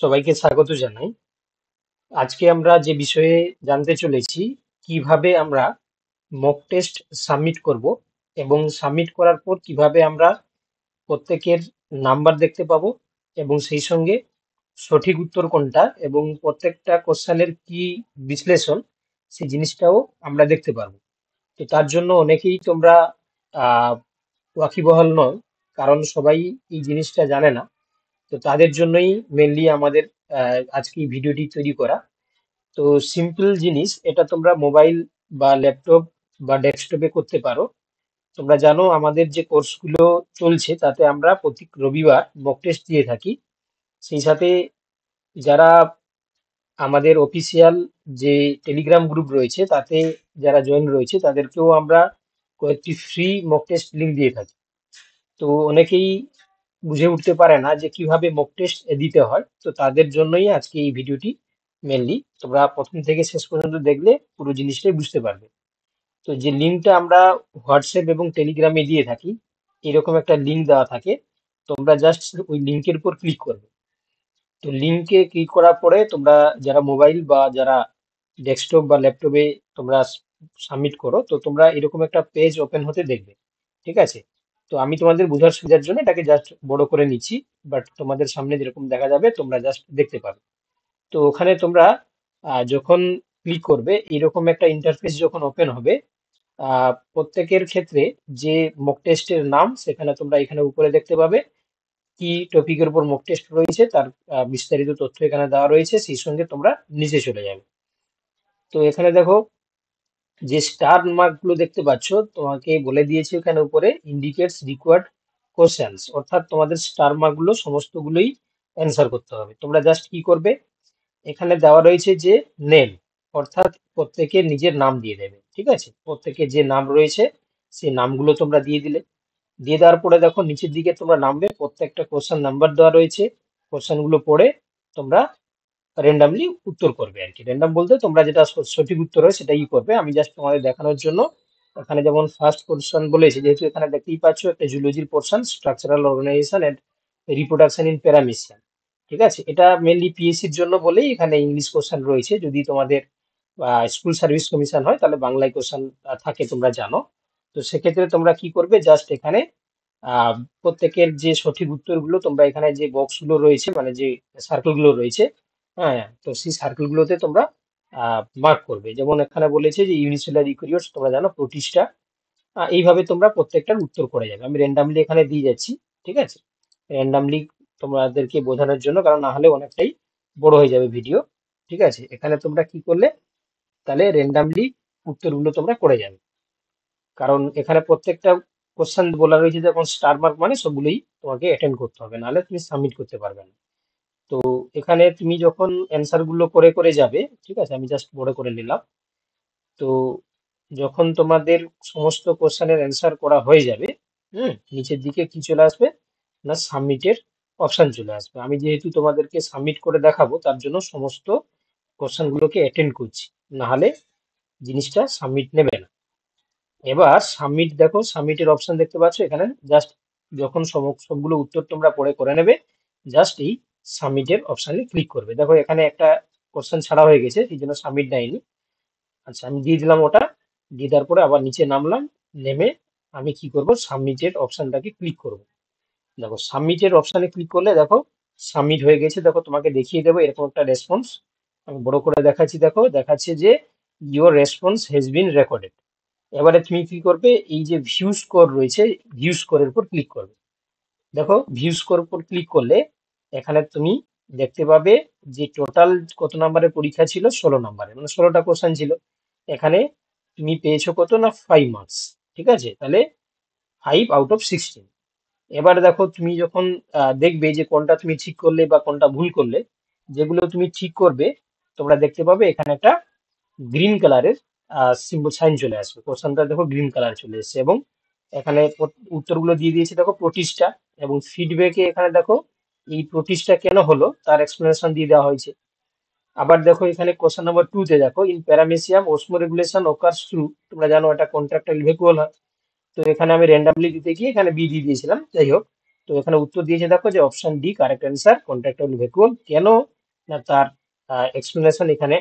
সবাইকে স্বাগত জানাই। আজকে আমরা যে বিষয়ে জানতে চলেছি, কিভাবে আমরা মক টেস্ট সাবমিট করব এবং সাবমিট করার পর কিভাবে আমরা প্রত্যেকের নাম্বার দেখতে পাবো এবং সেই সঙ্গে সঠিক উত্তর কোনটা এবং প্রত্যেকটা কোশ্চেনের কি বিশ্লেষণ সেই জিনিসটাও আমরা দেখতে পারবো। তো তার জন্য অনেকেই তোমরা আহ ওয়াকিবহাল নয়, কারণ সবাই এই জিনিসটা জানে না। তো তাদের জন্যই মেনলি আমাদের আজকে এই ভিডিওটি তৈরি করা। তো সিম্পল জিনিস, এটা তোমরা মোবাইল বা ল্যাপটপ বা ডেস্কটপে করতে পারো। তোমরা জানো আমাদের যে কোর্সগুলো চলছে তাতে আমরা প্রতি রবিবার মক টেস্ট দিয়ে থাকি। সেই সাথে যারা আমাদের অফিসিয়াল যে টেলিগ্রাম গ্রুপ রয়েছে তাতে যারা জয়েন রয়েছে তাদেরকেও আমরা কয়েকটি ফ্রি মক টেস্ট লিঙ্ক দিয়ে থাকি। তো অনেকেই বুঝে উঠতে পারে না যে কিভাবে মক টেস্ট দিতে হয়, তো তাদের জন্যই আজকে এই ভিডিওটি মেনলি। তোমরা প্রথম থেকে শেষ পর্যন্ত দেখলে পুরো জিনিসটাই বুঝতে পারবে। তো যে লিঙ্কটা আমরা হোয়াটসঅ্যাপ এবং টেলিগ্রামে দিয়ে থাকি, এরকম একটা লিঙ্ক দেওয়া থাকে। তোমরা জাস্ট ওই লিঙ্কের উপর ক্লিক করবে। তো লিঙ্কে ক্লিক করার পরে তোমরা যারা মোবাইল বা যারা ডেস্কটপ বা ল্যাপটপে তোমরা সাবমিট করো, তো তোমরা এরকম একটা পেজ ওপেন হতে দেখবে। ঠিক আছে? তো আমি তোমাদের বোঝার সুবিধার জন্য এটাকে জাস্ট বড় করে নিচ্ছি, বাট তোমাদের সামনে যেরকম দেখা যাবে তোমরা জাস্ট দেখতে পাবে। তো ওখানে তোমরা যখন ক্লিক করবে এরকম একটা ইন্টারফেস যখন ওপেন হবে, প্রত্যেকের ক্ষেত্রে যে মক টেস্টের নাম সেখানে তোমরা এখানে উপরে দেখতে পাবে। কি টপিকের উপর মক টেস্ট রয়েছে তার বিস্তারিত তথ্য এখানে দেওয়া রয়েছে, সেই সঙ্গে তোমরা নিচে চলে যাবে। তো এখানে দেখো যে স্টার মার্ক গুলো দেখতে পাচ্ছ, তোমাকে বলে দিয়েছে এখানে উপরে ইন্ডিকেটস রিকোয়ার্ড কোশ্চেন্স, অর্থাৎ তোমাদের স্টার মার্ক গুলো সমস্তগুলোই অ্যান্সার করতে হবে। তোমরা জাস্ট কি করবে, এখানে দেওয়া রয়েছে যে নেম, অর্থাৎ প্রত্যেকে নিজের নাম দিয়ে দেবে। ঠিক আছে? প্রত্যেকের যে নাম রয়েছে সেই নামগুলো তোমরা দিয়ে দিলে। দিয়ে দেওয়ার পরে দেখো নিচের দিকে তোমরা নামবে, প্রত্যেকটা কোশ্চেন নাম্বার দেওয়া রয়েছে। কোশ্চেন গুলো পড়ে তোমরা র্যান্ডামলি উত্তর করবে আর কি। র্যান্ডাম বলতে তোমরা যেটা সঠিক উত্তর হয় সেটাই করবে। আমি জাস্ট তোমাদের দেখানোর জন্য এখানে যেমন ফার্স্ট পোর্শন বলেছে, যেহেতু এখানে দেখতেই পাচ্ছ একটা জুলজির portion, structural organisation and reproduction in paramecium. ঠিক আছে? এটা মেনলি পিএসসির জন্য বলেই এখানে ইংলিশ কোশ্চেন রয়েছে। যদি তোমাদের স্কুল সার্ভিস কমিশন হয় তাহলে বাংলায় কোশ্চেন থাকে, তোমরা জানো। তো সেক্ষেত্রে তোমরা কি করবে, জাস্ট এখানে আহ প্রত্যেকের যে সঠিক উত্তরগুলো তোমরা এখানে যে বক্স গুলো রয়েছে, মানে যে সার্কেল গুলো রয়েছে, হ্যাঁ, তো সেই সার্কেল গুলোতে তোমরা মার্ক করবে। যেমন এখানে বলেছে যে ইউনিসেলার ইউক্যারিওটস, তোমরা জানো প্রোটিস্টা। এইভাবে তোমরা প্রত্যেকটার উত্তর করে যাবে। আমি র্যান্ডামলি এখানে দিয়ে যাচ্ছি। ঠিক আছে? র্যান্ডামলি তোমাদেরকে বোঝানোর জন্য, কারণ না হলে অনেকটাই বড় হয়ে যাবে ভিডিও। ঠিক আছে? এখানে তোমরা কি করলে, তাহলে র্যান্ডামলি উত্তরগুলো তোমরা করে যাবে। কারণ এখানে প্রত্যেকটা কোশ্চেন বলা রয়েছে যখন স্টার মার্ক, মানে সবগুলোই তোমাকে অ্যাটেন্ড করতে হবে, নাহলে তুমি সাবমিট করতে পারবে না। তো এখানে তুমি যখন অ্যান্সার গুলো করে করে যাবে, ঠিক আছে, আমি জাস্ট বড় করে নিলাম। তো যখন তোমাদের সমস্ত কোশ্চেনের অ্যান্সার করা হয়ে যাবে, নিচের দিকে কি চলে আসবে না, সাবমিটের অপশন চলে আসবে। আমি যেহেতু তোমাদেরকে সাবমিট করে দেখাবো তার জন্য সমস্ত কোশ্চেন গুলোকে অ্যাটেন্ড করছি, না হলে জিনিসটা সাবমিট নেবে না। এবার সাবমিট, দেখো সাবমিটের অপশন দেখতে পাচ্ছ এখানে। জাস্ট যখন সবগুলো উত্তর তোমরা পড়ে করে নেবে, জাস্ট এই সাবমিটের অপশনে ক্লিক করবে। দেখো এখানে একটা কোশ্চেন ছাড়া হয়ে গেছে, এই জন্য সাবমিট দেয়নি। আচ্ছা, আমি দিয়ে দিলাম ওটা। দিয়ে দেওয়ার পরে আবার নিচে নামলাম। নেমে আমি কি করব, সাবমিটের অপশনটাকে ক্লিক করব। দেখো সাবমিটের অপশনে ক্লিক করলে দেখো সাবমিট হয়ে গেছে। দেখো তোমাকে দেখিয়ে দেবো এরকম একটা রেসপন্স। আমি বড় করে দেখাচ্ছি। দেখো দেখাচ্ছে যে your response has been recorded. এবারে তুমি কি করবে, এই যে ভিউ স্কোর রয়েছে, ভিউ স্কোরের উপর ক্লিক করবে। দেখো ভিউ স্কোর উপর ক্লিক করলে এখানে তুমি দেখতে পাবে যে টোটাল কত নম্বরের পরীক্ষা ছিল, 16 নম্বরের, মানে 16টা কোশ্চেন ছিল। এখানে তুমি পেয়েছো কত না, 5 মার্কস। ঠিক আছে? তাহলে 5/16। এবার দেখো তুমি যখন দেখবে যে কোনটা তুমি ঠিক করলে বা কোনটা ভুল করলে, যেগুলো তুমি ঠিক করবে তোমরা দেখতে পাবে এখানে একটা গ্রিন কালারের সিম্বল সাইন চলে আসবে। কোশ্চেনটা দেখো গ্রিন কালার চলে এসেছে এবং এখানে উত্তরগুলো দিয়ে দিয়েছে দেখো প্রতিষ্ঠা, এবং ফিডব্যাকে এখানে দেখো এই প্রতিষ্ঠা কেন হলো তার এক্সপ্লেনেশন দিয়ে দেওয়া হয়েছে। আবার দেখো এখানে কোশ্চেন নাম্বার 2 তে দেখো in paramecium ওসমো regulation occurs through, তোমরা জানো এটা কন্ট্রাক্টাইল ভ্যাকুয়াল হয়। তো এখানে আমি র্যান্ডামলি দিতে গিয়ে এখানে বি দিয়ে দিয়েছিলাম। যাই হোক, তো এখানে উত্তর দিয়েছে দেখো যে option D correct answer, contractor vacuum. কেন না তার এক্সপ্লেনেশন এখানে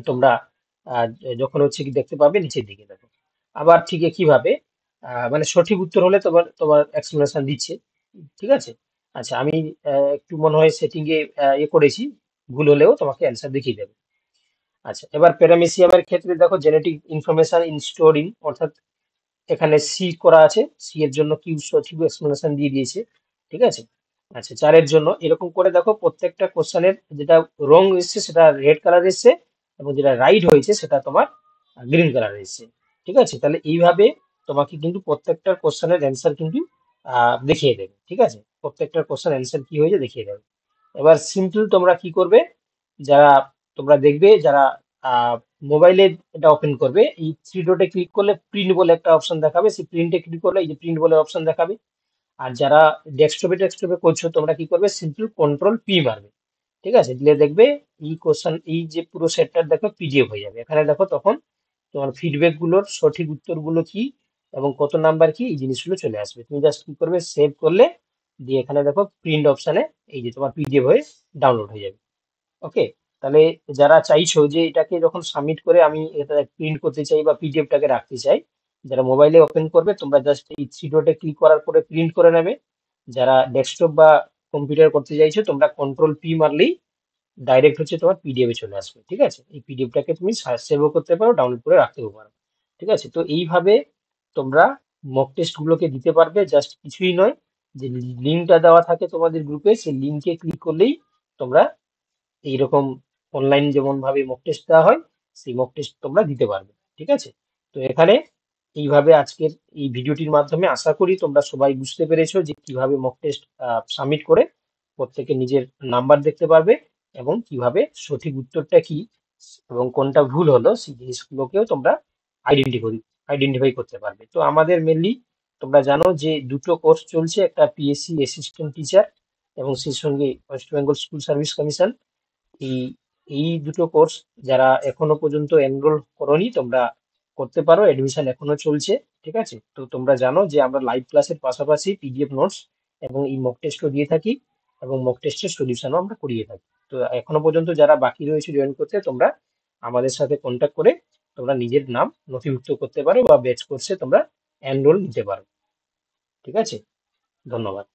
তোমরা যখন হচ্ছে কি দেখতে পাবে নিচের দিকে দেখো। আবার ঠিক একইভাবে মানে সঠিক উত্তর হলে তোমার তোমার এক্সপ্লেনেশন দিচ্ছে, ঠিক আছে। আচ্ছা আমি একটু মনে হয় সেটিং এ ইয়ে করেছি, ভুল হলেও তোমাকে অ্যান্সার দেখিয়ে দেবে। আচ্ছা এবার প্যারামেসিয়ামের ক্ষেত্রে দেখো genetic information in store in, অর্থাৎ এখানে সি করা আছে, সি এর জন্য কি সঠিক এক্সপ্লেনেশন দিয়ে দিয়েছে, ঠিক আছে। আচ্ছা চারের জন্য এরকম করে দেখো প্রত্যেকটা কোশ্চেনের যেটা রং এসছে সেটা রেড কালার এসছে, এবং যেটা রাইট হয়েছে সেটা তোমার গ্রিন কালার এসছে, ঠিক আছে। তাহলে এইভাবে তোমাকে কিন্তু প্রত্যেকটা কোশ্চেনের অ্যান্সার কিন্তু দেখিয়ে দেবে, ঠিক আছে। প্রত্যেকটা কোশ্চেন অ্যান্সার কি হয়েছে দেখিয়ে দেবে। এবার সিম্পল তোমরা কি করবে, যারা তোমরা দেখবে যারা মোবাইলে এটা ওপেন করবে, এই থ্রি ডটে ক্লিক করলে প্রিন্ট বলে একটা অপশন দেখাবে, সেই প্রিন্টে ক্লিক করলে এই যে প্রিন্ট বলে অপশন দেখাবে। আর যারা ডেস্কটপে করছো তোমরা কি করবে, সিম্পল কন্ট্রোল পি মারবে, ঠিক আছে। দিলে দেখবে এই কোশ্চেন এই যে পুরো সেটটা দেখো পিডিএফ হয়ে যাবে। এখানে দেখো তখন তোমার ফিডব্যাক গুলোর সঠিক উত্তরগুলো কি এবং কত নাম্বার কি এই জিনিসগুলো চলে আসবে। তুমি জাস্ট কি করবে, সেভ করলে দিয়ে এখানে দেখো প্রিন্ট অপশনে এই যে তোমার পিডিএফ হয়ে ডাউনলোড হয়ে যাবে। ওকে, তাহলে যারা চাইছো যে এটাকে যখন সাবমিট করে আমি এটা প্রিন্ট করতে চাই বা পিডিএফটাকে রাখতে চাই, যারা মোবাইলে ওপেন করবে তোমরা জাস্ট এই থ্রি ডটে ক্লিক করার পরে প্রিন্ট করে নেবে। যারা ডেস্কটপ বা কম্পিউটার করতে চাইছো তোমরা কন্ট্রোল পি মারলেই ডাইরেক্ট হচ্ছে তোমার পিডিএফ এ চলে আসবে, ঠিক আছে। এই পিডিএফটাকে তুমি সেভও করতে পারো, ডাউনলোড করে রাখতেও পারো, ঠিক আছে। তো এইভাবে তোমরা মক টেস্ট গুলোকে দিতে পারবে। জাস্ট কিছুই নয়, যে লিঙ্কটা দেওয়া থাকে তোমাদের গ্রুপে, সেই লিঙ্কে ক্লিক করলেই তোমরা এইরকম অনলাইন যেমন ভাবে মক টেস্ট দেওয়া হয় সেই মক টেস্ট তোমরা দিতে পারবে, ঠিক আছে। তো এখানে এইভাবে আজকের এই ভিডিওটির মাধ্যমে আশা করি তোমরা সবাই বুঝতে পেরেছো যে কিভাবে মক টেস্ট সাবমিট করে প্রত্যেকে নিজের নাম্বার দেখতে পারবে, এবং কিভাবে সঠিক উত্তরটা কি এবং কোনটা ভুল হলো সেই জিনিসগুলোকেও তোমরা আইডেন্টিফাই আইডেন্টিফাই করতে পারবে। তো আমাদের মেনলি তোমরা জানো যে দুটো কোর্স চলছে, একটা পিএসসি অ্যাসিস্ট্যান্ট টিচার এবং সেই সঙ্গে West Bengal school service commission. এই এই দুটো কোর্স যারা এখনো পর্যন্ত এনরোল করোনি তোমরা করতে পারো, এডমিশন এখনো চলছে, ঠিক আছে। তো তোমরা জানো যে আমরা লাইভ ক্লাসের পাশাপাশি পিডিএফ নোটস এবং এই মক টেস্টও দিয়ে থাকি, এবং মক টেস্টের সলিউশনও আমরা করিয়ে থাকি। তো এখনো পর্যন্ত যারা বাকি রয়েছে জয়েন করতে, তোমরা আমাদের সাথে কন্ট্যাক্ট করে তোমরা নিজের নাম নথিভুক্ত করতে পারো বা ব্যাচ কোর্সে তোমরা এনরোল নিতে পারো, ঠিক আছে। ধন্যবাদ।